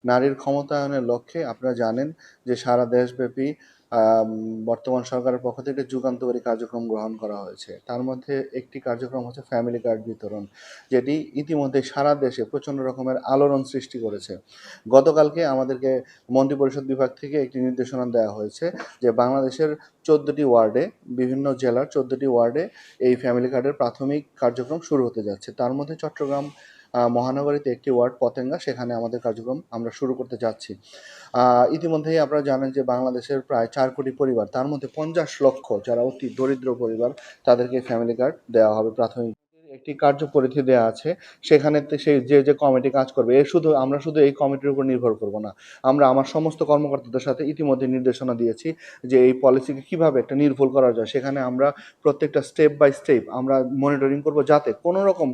নারীর ক্ষমতায়নের লক্ষ্যে আপনারা জানেন যে সারা দেশব্যাপী বর্তমান সরকারের পক্ষ থেকে যুগান্তকারী কার্যক্রম গ্রহণ করা হয়েছে। তার মধ্যে একটি কার্যক্রম হচ্ছে ফ্যামিলি কার্ড বিতরণ, যেটি ইতিমধ্যে সারা দেশে প্রচণ্ড রকমের আলোড়ন সৃষ্টি করেছে। গতকালকে আমাদেরকে মন্ত্রিপরিষদ বিভাগ থেকে একটি নির্দেশনা দেওয়া হয়েছে যে বাংলাদেশের 14টি ওয়ার্ডে, বিভিন্ন জেলার 14টি ওয়ার্ডে এই ফ্যামিলি কার্ডের প্রাথমিক কার্যক্রম শুরু হতে যাচ্ছে। তার মধ্যে চট্টগ্রাম মহানগরীতে একটি ওয়ার্ড পতেঙ্গা, সেখানে আমাদের কার্যক্রম আমরা শুরু করতে যাচ্ছি। ইতিমধ্যেই আপনারা জানেন যে বাংলাদেশের প্রায় 4 কোটি পরিবার, তার মধ্যে 50 লক্ষ যারা অতি দরিদ্র পরিবার, তাদেরকে ফ্যামিলি কার্ড দেওয়া হবে প্রাথমিক। একটি কার্যপরিধি দেওয়া আছে, সেখানে সেই যে কমিটি কাজ করবে, আমরা শুধু এই কমিটির উপর নির্ভর করব না। আমরা আমার সমস্ত কর্মকর্তাদের সাথে ইতিমধ্যে নির্দেশনা দিয়েছি যে এই পলিসিকে কিভাবে একটা নির্ভুল করা যায়। সেখানে আমরা প্রত্যেকটা স্টেপ বাই স্টেপ আমরা মনিটরিং করব, যাতে কোনো রকম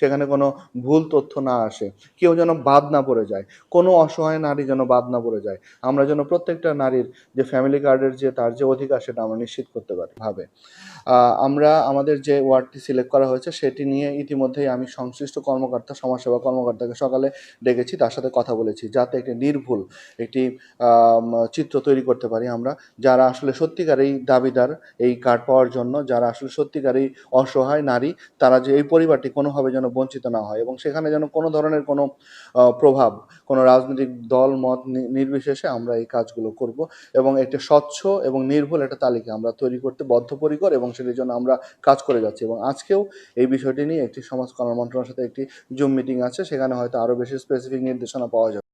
সেখানে কোনো ভুল তথ্য না আসে, কেউ যেন বাদ না পড়ে যায়, কোনো অসহায় নারী যেন বাদ না পড়ে যায়। আমরা যেন প্রত্যেকটা নারীর যে ফ্যামিলি কার্ডের তার যে অধিকার, সেটা আমরা নিশ্চিত করতে পারি ভাবে। আমরা আমাদের যে ওয়ার্ডটি সিলেক্ট করা হয়েছে সেটি নিয়ে ইতিমধ্যেই আমি সংশ্লিষ্ট কর্মকর্তা, সমাজসেবা কর্মকর্তাকে সকালে ডেকেছি, তার সাথে কথা বলেছি, যাতে একটি নির্ভুল একটি চিত্র তৈরি করতে পারি আমরা, যারা আসলে সত্যিকারেই দাবিদার এই কার্ড পাওয়ার জন্য, যারা আসলে সত্যিকারেই অসহায় নারী, তারা যে এই পরিবারটি কোনোভাবে যেন বঞ্চিত না হয়, এবং সেখানে যেন কোনো ধরনের কোনো প্রভাব, কোনো রাজনৈতিক দল মত নির্বিশেষে আমরা এই কাজগুলো করব, এবং একটা স্বচ্ছ এবং নির্ভুল একটা তালিকা আমরা তৈরি করতে বদ্ধপরিকর, এবং সেটির জন্য আমরা কাজ করে যাচ্ছি। এবং আজকেও এই বিষয়টি নিয়ে একটি সমাজ কল্যাণ মন্ত্রণালয়ের সাথে একটি জুম মিটিং আছে, সেখানে হয়তো আরও বেশি স্পেসিফিক নির্দেশনা পাওয়া যাবে।